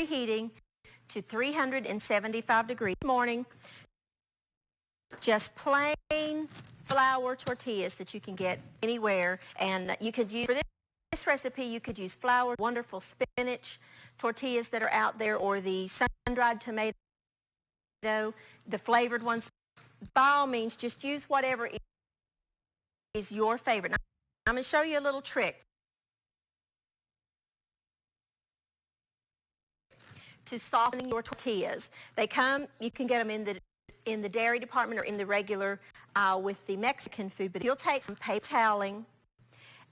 preheating to 375 degrees in the morning. Just plain flour tortillas that you can get anywhere, and you could use for this recipe. You could use flour, wonderful spinach tortillas that are out there, or the sun-dried tomato, the flavored ones. By all means, just use whatever is your favorite. Now, I'm going to show you a little trick to soften your tortillas. They come, you can get them in the dairy department or in the regular aisle with the Mexican food, but you'll take some paper toweling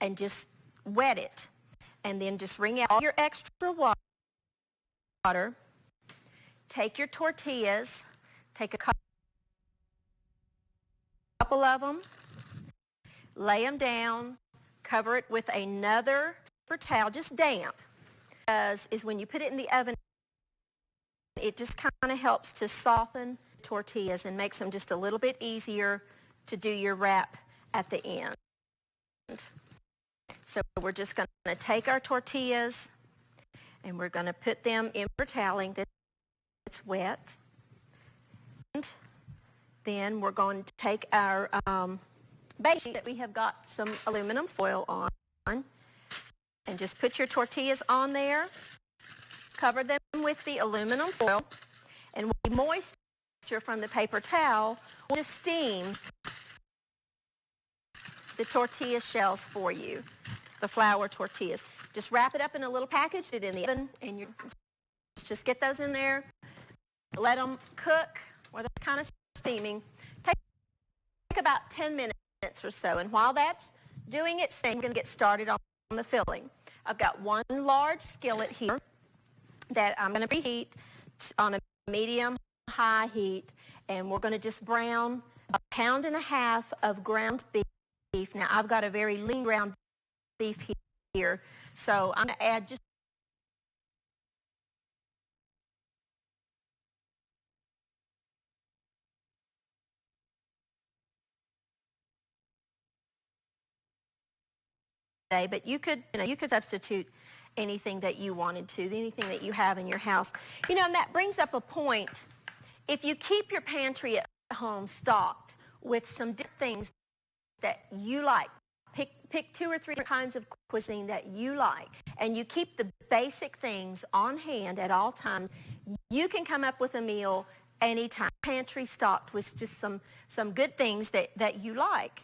and just wet it, and then just wring out all your extra water. Take your tortillas, take a couple of them, lay them down, cover it with another paper towel, just damp. Is when you put it in the oven, it just kind of helps to soften tortillas and makes them just a little bit easier to do your wrap at the end. So we're just going to take our tortillas and we're going to put them in paper toweling that's wet. And then we're going to take our bake sheet that we have got some aluminum foil on, and just put your tortillas on there. Cover them with the aluminum foil, and the moisture from the paper towel will just steam the tortilla shells for you, the flour tortillas. Just wrap it up in a little package, put it in the oven, and you just get those in there. Let them cook while they're kind of steaming. Take about 10 minutes or so, and while that's doing its thing, I'm going to get started on the filling. I've got one large skillet here that I'm going to preheat on a medium-high heat, and we're going to just brown 1.5 pounds of ground beef. Now, I've got a very lean ground beef here, so I'm going to add just but you could substitute anything that you wanted to, anything that you have in your house. And that brings up a point. If you keep your pantry at home stocked with some different things that you like, pick 2 or 3 kinds of cuisine that you like, and you keep the basic things on hand at all times, you can come up with a meal anytime. Pantry stocked with just some good things that you like.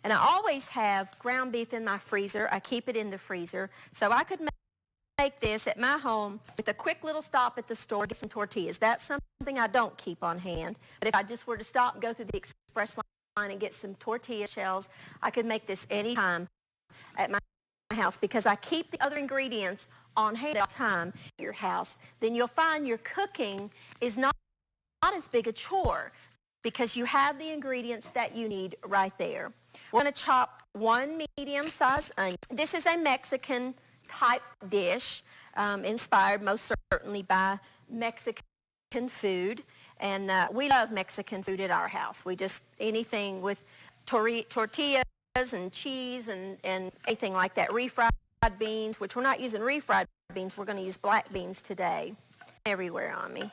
And I always have ground beef in my freezer. I keep it in the freezer. So I could make this at my home with a quick little stop at the store, get some tortillas. That's something I don't keep on hand. But if I just were to stop and go through the express line and get some tortilla shells, I could make this anytime at my house because I keep the other ingredients on hand all the time at your house. Then you'll find your cooking is not as big a chore because you have the ingredients that you need right there. We're going to chop 1 medium-sized onion. This is a Mexican-type dish, inspired most certainly by Mexican food. And we love Mexican food at our house. We just, anything with tortillas and cheese and anything like that. Refried beans, which we're not using refried beans. We're going to use black beans today. Everywhere on me.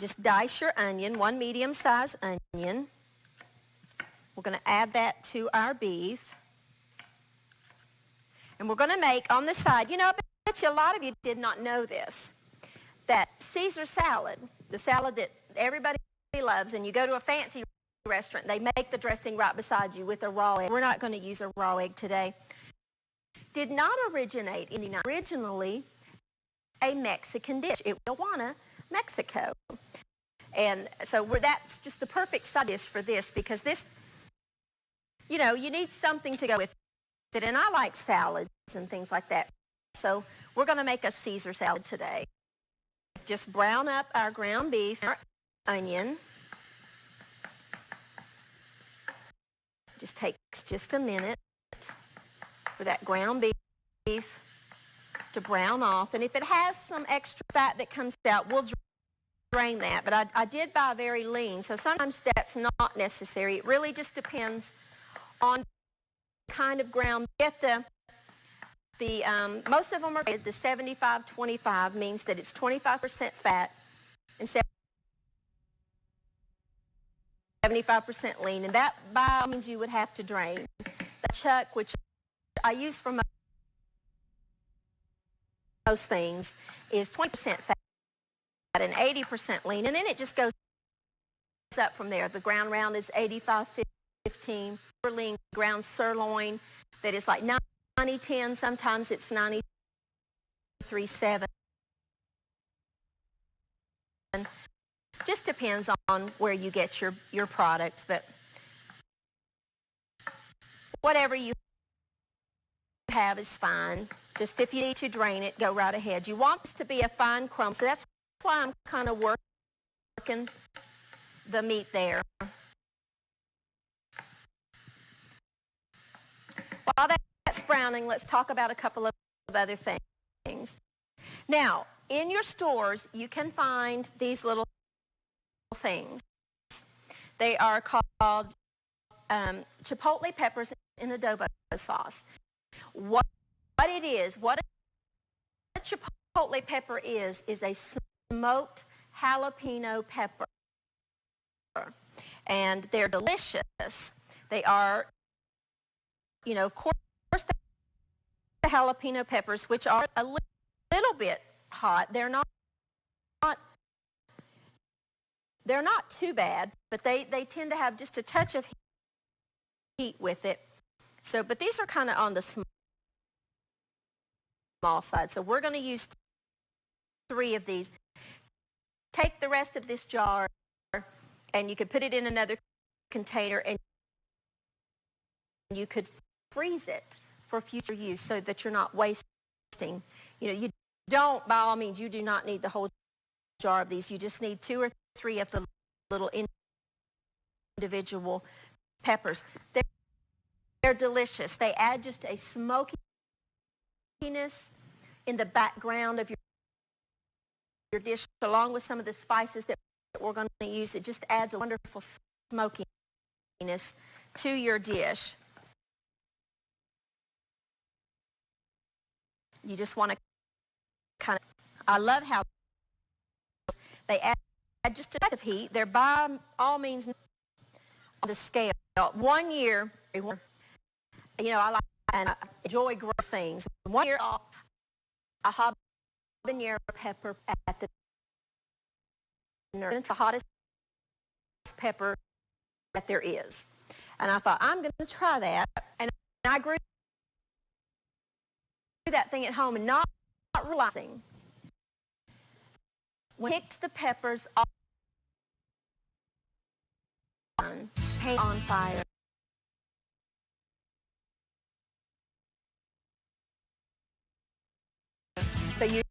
Just dice your onion, 1 medium-sized onion. We're going to add that to our beef. And we're going to make on the side, I bet you a lot of you did not know this, that Caesar salad, the salad that everybody loves, and you go to a fancy restaurant, they make the dressing right beside you with a raw egg. We're not going to use a raw egg today. Did not originate in the United States. Originally a Mexican dish. It was Tijuana, Mexico. And so that's just the perfect side dish for this because this, you need something to go with it. And I like salads and things like that. So we're going to make a Caesar salad today. Just brown up our ground beef, our onion. Just takes just a minute for that ground beef to brown off. And if it has some extra fat that comes out, we'll drain that. But I did buy very lean, so sometimes that's not necessary. It really just depends on kind of ground. Get the Most of them are the 75-25 means that it's 25% fat and 75% lean, and that by all means you would have to drain. The chuck, which I use for most things, is 20% fat and 80% lean, and then it just goes up from there. The ground round is 85-15. Lean ground sirloin that is like 90-10. Sometimes it's 93-7. Just depends on where you get your products, but whatever you have is fine. Just if you need to drain it, go right ahead. You want this to be a fine crumb, so that's why I'm kind of working the meat there. While that's browning, let's talk about a couple of other things. Now, in your stores, you can find these little things. They are called chipotle peppers in adobo sauce. What a chipotle pepper is a smoked jalapeno pepper. And they're delicious. They are, you know, of course, the jalapeno peppers, which are a little bit hot. They're not too bad, but they tend to have just a touch of heat with it. So, but these are kind of on the small side. So we're going to use 3 of these. Take the rest of this jar, and you could put it in another container, and you could freeze it for future use so that you're not wasting. You know, you don't, by all means, you do not need the whole jar of these. You just need 2 or 3 of the little individual peppers. They're delicious. They add just a smokiness in the background of your dish, along with some of the spices that we're going to use. It just adds a wonderful smokiness to your dish. You just want to kind of, I love how they add just a touch of heat. They're by all means on the scale. 1 year, you know, I like and I enjoy growing things. 1 year, a habanero pepper at the the hottest pepper that there is. And I thought, I'm going to try that. And I grew that thing at home and not realizing when I picked the peppers off paint on fire. So you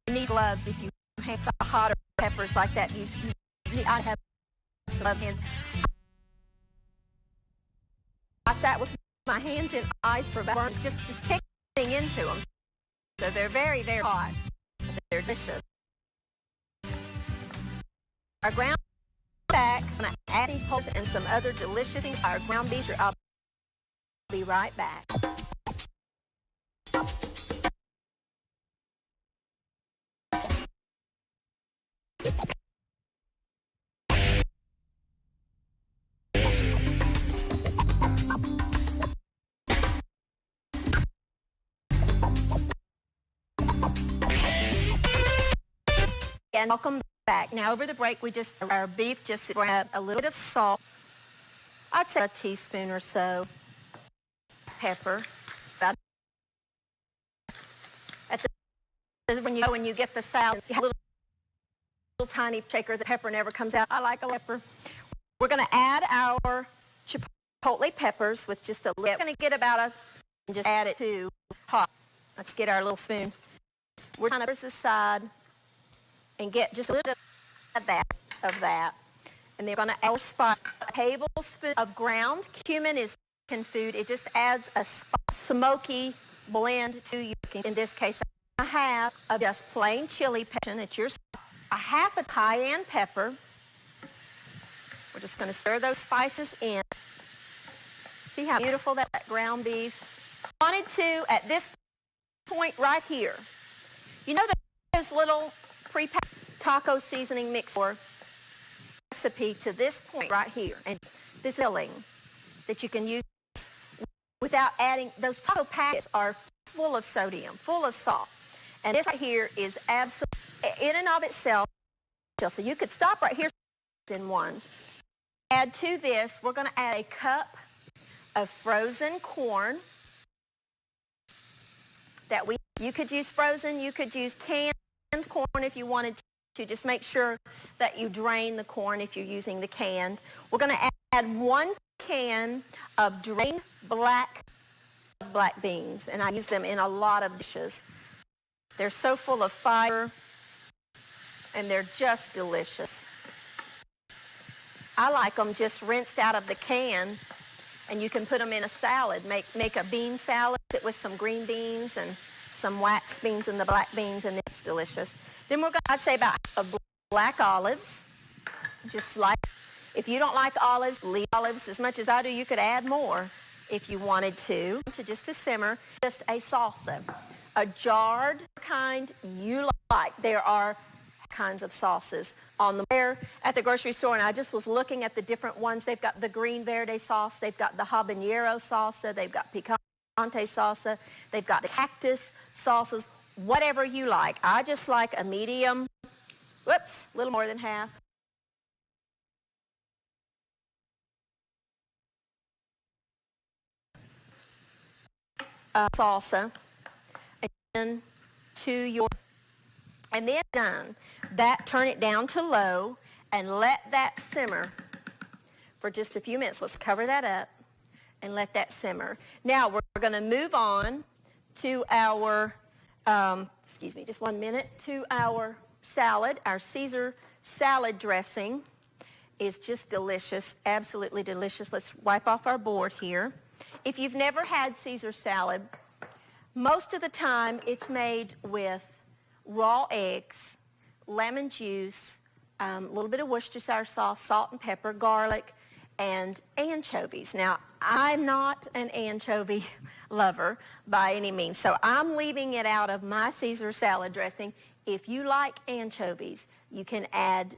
need gloves if you paint the hotter peppers like that. I'd have some gloves hands. I sat with my hands and eyes for about just picking into them. So they're very, very hot. They're delicious. Our ground back, I'm going to add these pulses and some other delicious things. Our ground beef. I'll be right back. And welcome back. Now over the break, our beef just grabbed a little bit of salt. I'd say a teaspoon or so. Pepper. When you get the salad, you have a little tiny shaker. The pepper never comes out. I like a pepper. We're going to add our chipotle peppers with just a little. We're going to get about and just add it to hot. Let's get our little spoon. We're going to put this aside and get just a little of that. And they're going to add our spice. A tablespoon of ground cumin is food. It just adds a smoky blend to you. In this case, a half of just plain chili pepper. It's yours. A half of cayenne pepper. We're just going to stir those spices in. See how beautiful that ground beef. Wanted to, at this point right here, you know those little pre-packed taco seasoning mix recipe to this point right here, and this filling that you can use without adding, those taco packets are full of sodium, full of salt. And this right here is absolutely, in and of itself, so you could stop right here in one. Add to this, we're going to add a cup of frozen corn that you could use frozen, you could use canned corn if you wanted to. Just make sure that you drain the corn if you're using the canned. We're going to add 1 can of drained black beans, and I use them in a lot of dishes. They're so full of fiber, and they're just delicious. I like them just rinsed out of the can, and you can put them in a salad. Make a bean salad with some green beans and some wax beans and the black beans, and it's delicious. Then we're going to, I'd say, about black olives. Just like, if you don't like olives, leave olives as much as I do. You could add more if you wanted to just a simmer. Just a salsa, a jarred kind you like. There are kinds of sauces on the there at the grocery store, and I just was looking at the different ones. They've got the green verde sauce, they've got the habanero salsa, they've got picante salsa, they've got the cactus sauces, whatever you like. I just like a medium, a little more than half. Salsa, and and then done that, turn it down to low and let that simmer for just a few minutes. Let's cover that up and let that simmer. Now we're going to move on to our just 1 minute, to our salad. Our Caesar salad dressing is just delicious, absolutely delicious. Let's wipe off our board here. If you've never had Caesar salad, most of the time it's made with raw eggs, lemon juice, a little bit of Worcestershire sauce, salt and pepper, garlic, and anchovies. Now, I'm not an anchovy lover by any means, so I'm leaving it out of my Caesar salad dressing. If you like anchovies, you can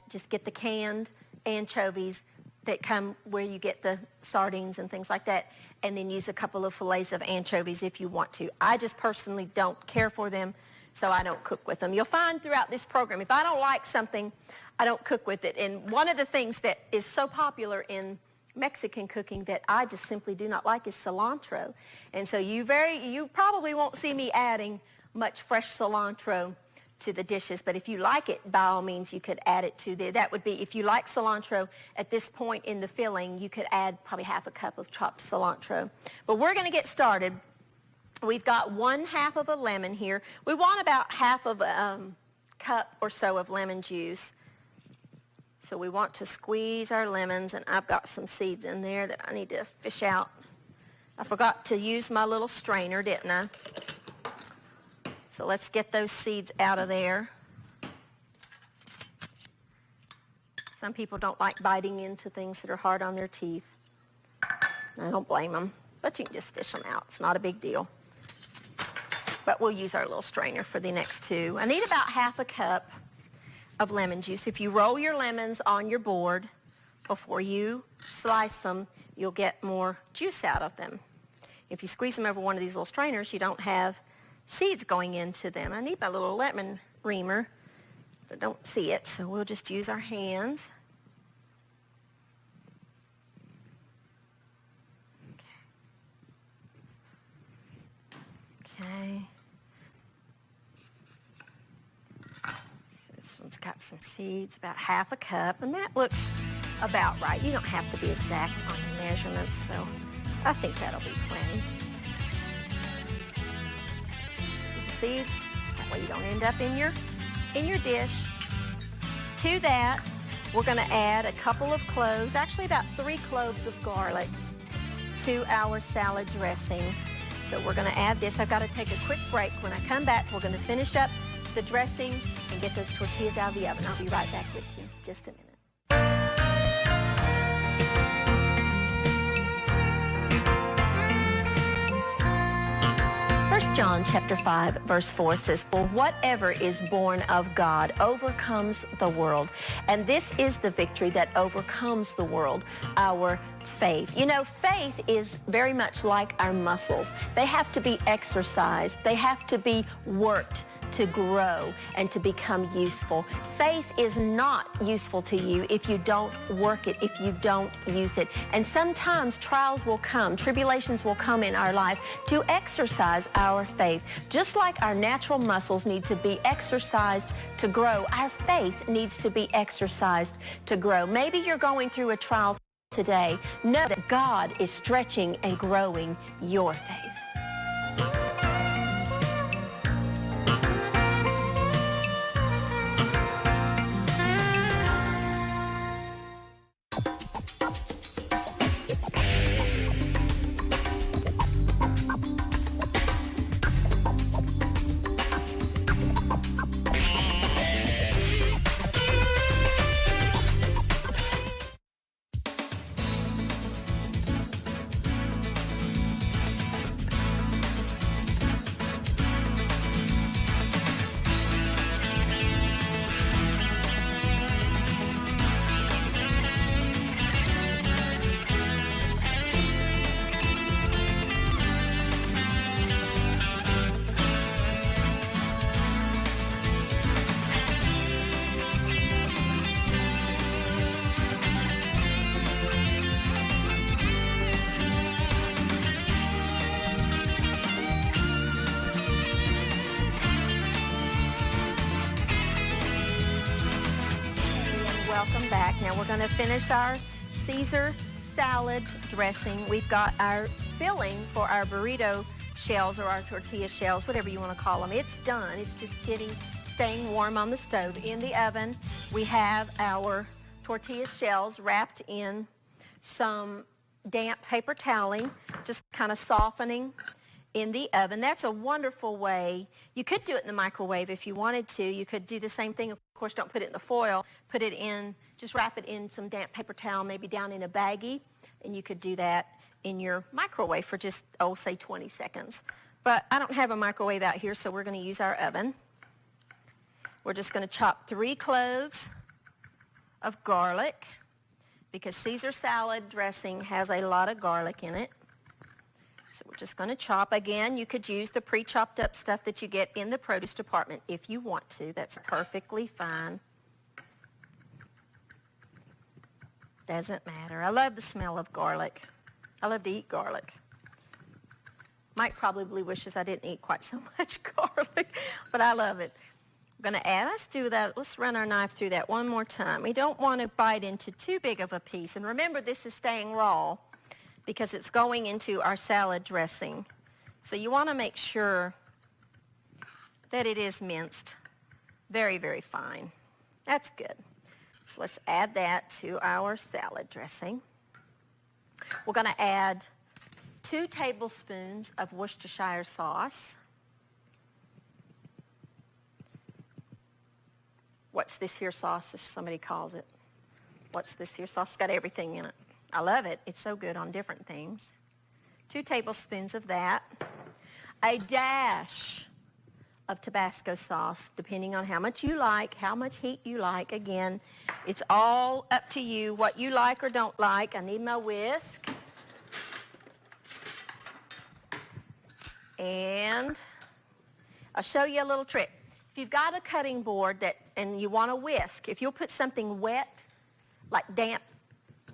just get the canned anchovies that come where you get the sardines and things like that, and then use a couple of fillets of anchovies if you want to. I just personally don't care for them, so I don't cook with them. You'll find throughout this program, if I don't like something, I don't cook with it. And one of the things that is so popular in Mexican cooking that I just simply do not like is cilantro. And so you probably won't see me adding much fresh cilantro to the dishes, but if you like it, by all means, you could add it to that would be, if you like cilantro at this point in the filling, you could add probably half a cup of chopped cilantro. But we're going to get started. We've got 1/2 of a lemon here. We want about half of a cup or so of lemon juice. So we want to squeeze our lemons, and I've got some seeds in there that I need to fish out. I forgot to use my little strainer, didn't I? So let's get those seeds out of there. Some people don't like biting into things that are hard on their teeth. I don't blame them, but you can just fish them out. It's not a big deal. But we'll use our little strainer for the next two. I need about half a cup of lemon juice. If you roll your lemons on your board before you slice them, you'll get more juice out of them. If you squeeze them over one of these little strainers, you don't have seeds going into them. I need my little lemon reamer, but don't see it, so we'll just use our hands. Okay. So this one's got some seeds, about half a cup, and that looks about right. You don't have to be exact on the measurements, so I think that'll be plenty. Seeds, that way you don't end up in your dish. To that, we're going to add a couple of cloves, actually about 3 cloves of garlic to our salad dressing. So we're going to add this. I've got to take a quick break. When I come back, we're going to finish up the dressing and get those tortillas out of the oven. I'll be right back with you in just a minute. First John chapter 5, verse 4 says, "For whatever is born of God overcomes the world. And this is the victory that overcomes the world, our faith." You know, faith is very much like our muscles. They have to be exercised. They have to be worked to grow and to become useful. Faith is not useful to you if you don't work it, if you don't use it. And sometimes trials will come, tribulations will come in our life to exercise our faith. Just like our natural muscles need to be exercised to grow, our faith needs to be exercised to grow. Maybe you're going through a trial today. Know that God is stretching and growing your faith. Welcome back. Now we're going to finish our Caesar salad dressing. We've got our filling for our burrito shells or our tortilla shells, whatever you want to call them. It's done. It's just staying warm on the stove. In the oven, we have our tortilla shells wrapped in some damp paper toweling, just kind of softening in the oven. That's a wonderful way. You could do it in the microwave if you wanted to. You could do the same thing. Of course, don't put it in the foil. Put it in, just wrap it in some damp paper towel, maybe down in a baggie, and you could do that in your microwave for just, say 20 seconds. But I don't have a microwave out here, so we're going to use our oven. We're just going to chop 3 cloves of garlic because Caesar salad dressing has a lot of garlic in it. So we're just going to chop. Again, you could use the pre-chopped up stuff that you get in the produce department if you want to. That's perfectly fine. Doesn't matter. I love the smell of garlic. I love to eat garlic. Mike probably wishes I didn't eat quite so much garlic, but I love it. I'm going to add, let's do that. Let's run our knife through that one more time. We don't want to bite into too big of a piece. And remember, this is staying raw because it's going into our salad dressing. So you want to make sure that it is minced very, very fine. That's good. So let's add that to our salad dressing. We're going to add 2 tablespoons of Worcestershire sauce. What's this here sauce, as somebody calls it? What's this here sauce? It's got everything in it. I love it. It's so good on different things. 2 tablespoons of that. A dash of Tabasco sauce, depending on how much you like, how much heat you like. Again, it's all up to you what you like or don't like. I need my whisk. And I'll show you a little trick. If you've got a cutting board and you want to whisk, if you'll put something wet, like damp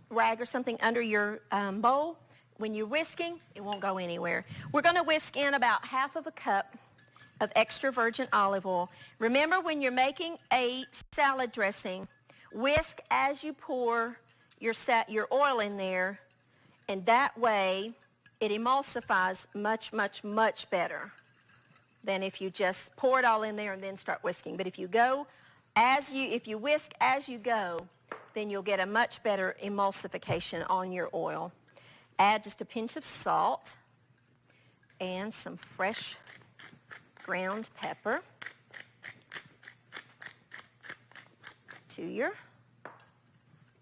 rag or something under your bowl, when you're whisking, it won't go anywhere. We're going to whisk in about 1/2 cup of extra virgin olive oil. Remember, when you're making a salad dressing, whisk as you pour your oil in there, and that way it emulsifies much, much, much better than if you just pour it all in there and then start whisking. But if you whisk as you go, then you'll get a much better emulsification on your oil. Add just a pinch of salt and some fresh ground pepper to your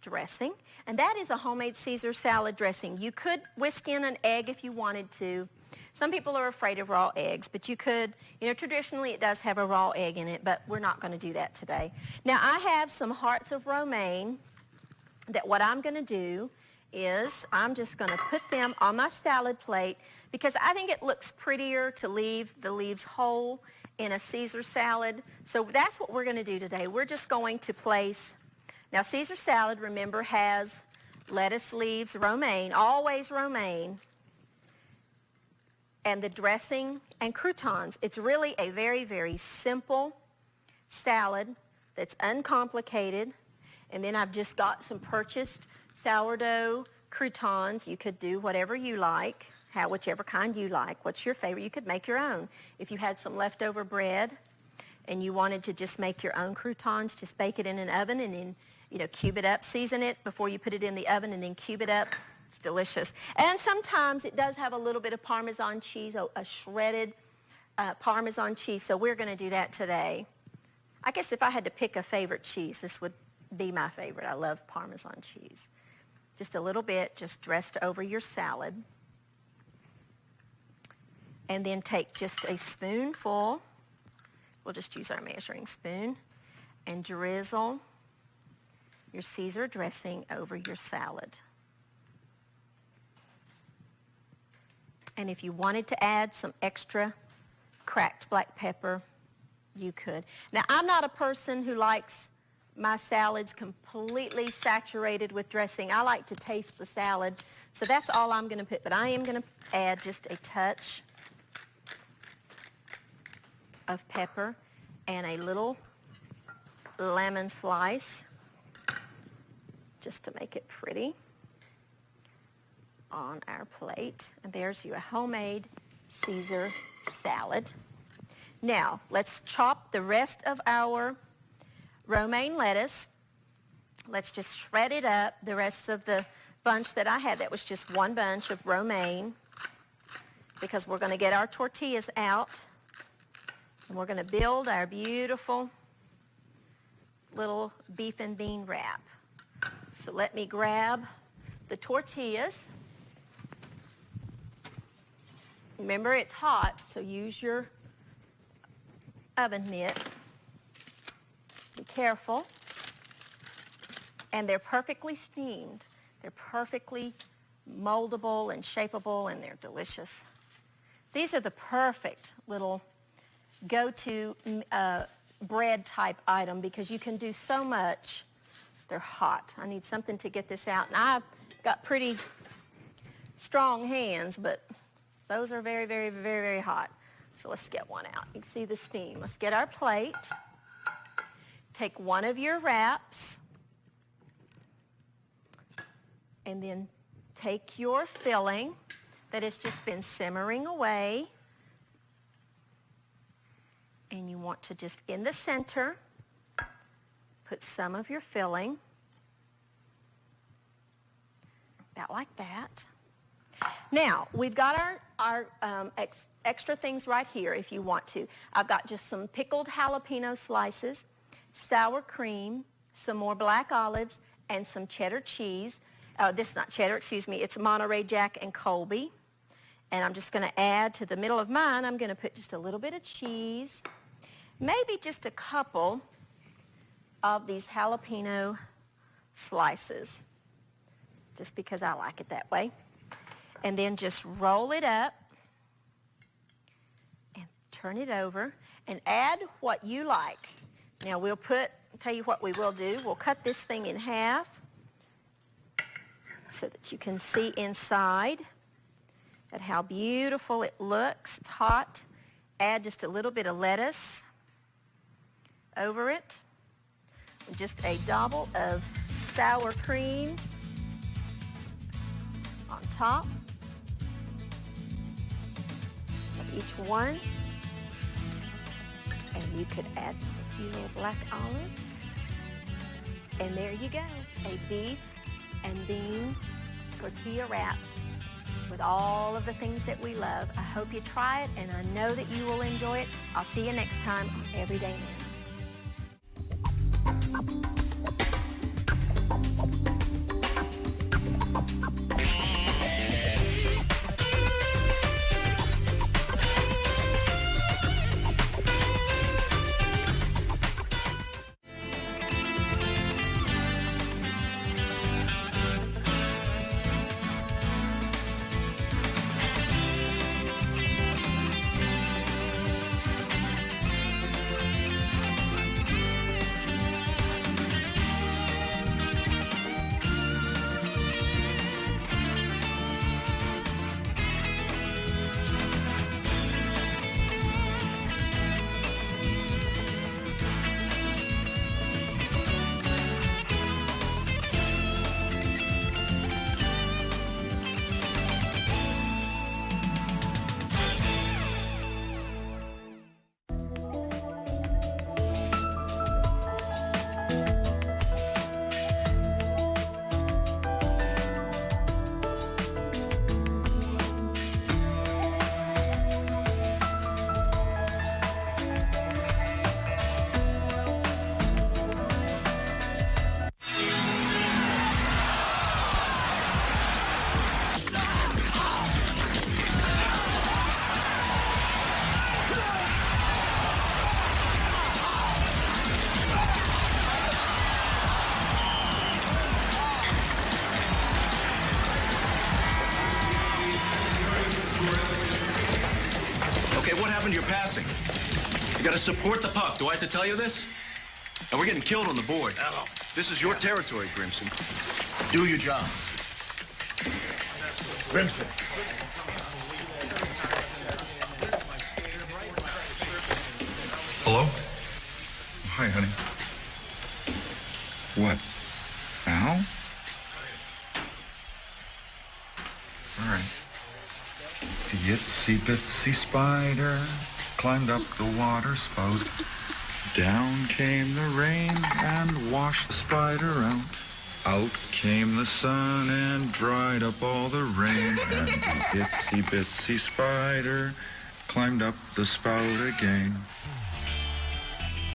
dressing. And that is a homemade Caesar salad dressing. You could whisk in an egg if you wanted to, Some people are afraid of raw eggs, but you could, traditionally it does have a raw egg in it, but we're not going to do that today. Now I have some hearts of romaine that what I'm going to do is I'm just going to put them on my salad plate because I think it looks prettier to leave the leaves whole in a Caesar salad. So that's what we're going to do today. We're just going to place, now Caesar salad, remember, has lettuce leaves, romaine, always romaine, and the dressing and croutons. It's really a very, very simple salad that's uncomplicated. And then I've just got some purchased sourdough croutons. You could do whatever you like, whichever kind you like. What's your favorite? You could make your own. If you had some leftover bread and you wanted to just make your own croutons, just bake it in an oven and then, cube it up, season it before you put it in the oven and then cube it up. It's delicious. And sometimes it does have a little bit of Parmesan cheese, a shredded Parmesan cheese. So we're going to do that today. I guess if I had to pick a favorite cheese, this would be my favorite. I love Parmesan cheese. Just a little bit, just dressed over your salad. And then take just a spoonful, we'll just use our measuring spoon, and drizzle your Caesar dressing over your salad. And if you wanted to add some extra cracked black pepper, you could. Now, I'm not a person who likes my salads completely saturated with dressing. I like to taste the salad, so that's all I'm going to put. But I am going to add just a touch of pepper and a little lemon slice just to make it pretty on our plate. And there's your homemade Caesar salad. Now, let's chop the rest of our romaine lettuce. Let's just shred it up. The rest of the bunch that I had, that was just one bunch of romaine, because we're going to get our tortillas out and we're going to build our beautiful little beef and bean wrap. So let me grab the tortillas. Remember, it's hot, so use your oven mitt. Be careful. And they're perfectly steamed. They're perfectly moldable and shapeable, and they're delicious. These are the perfect little go-to bread type item because you can do so much. They're hot. I need something to get this out. And I've got pretty strong hands, but those are very, very, very, very hot. So let's get one out. You can see the steam. Let's get our plate. Take one of your wraps and then take your filling that has just been simmering away, and you want to just in the center put some of your filling, about like that. Now, we've got our extra things right here if you want to. I've got just some pickled jalapeno slices, sour cream, some more black olives, and some cheddar cheese. This is not cheddar, excuse me. It's Monterey Jack and Colby. And I'm just going to add to the middle of mine, I'm going to put just a little bit of cheese, maybe just a couple of these jalapeno slices, just because I like it that way. And then just roll it up and turn it over and add what you like. Now I'll tell you what we will do. We'll cut this thing in half so that you can see inside at how beautiful it looks. It's hot. Add just a little bit of lettuce over it. And just a dollop of sour cream on top of each one. And you could add just a few little black olives. And there you go, a beef and bean tortilla wrap with all of the things that we love. I hope you try it, and I know that you will enjoy it. I'll see you next time on Everyday Mana. passing. You gotta support the puck. Do I have to tell you this? And we're getting killed on the boards. Hello. This is your territory, Grimson. Do your job. Grimson. Hello? Hi, honey. What? Al? All right. The itsy bitsy spider climbed up the water spout. Down came the rain and washed the spider out. Out came the sun and dried up all the rain. And the itsy bitsy spider climbed up the spout again.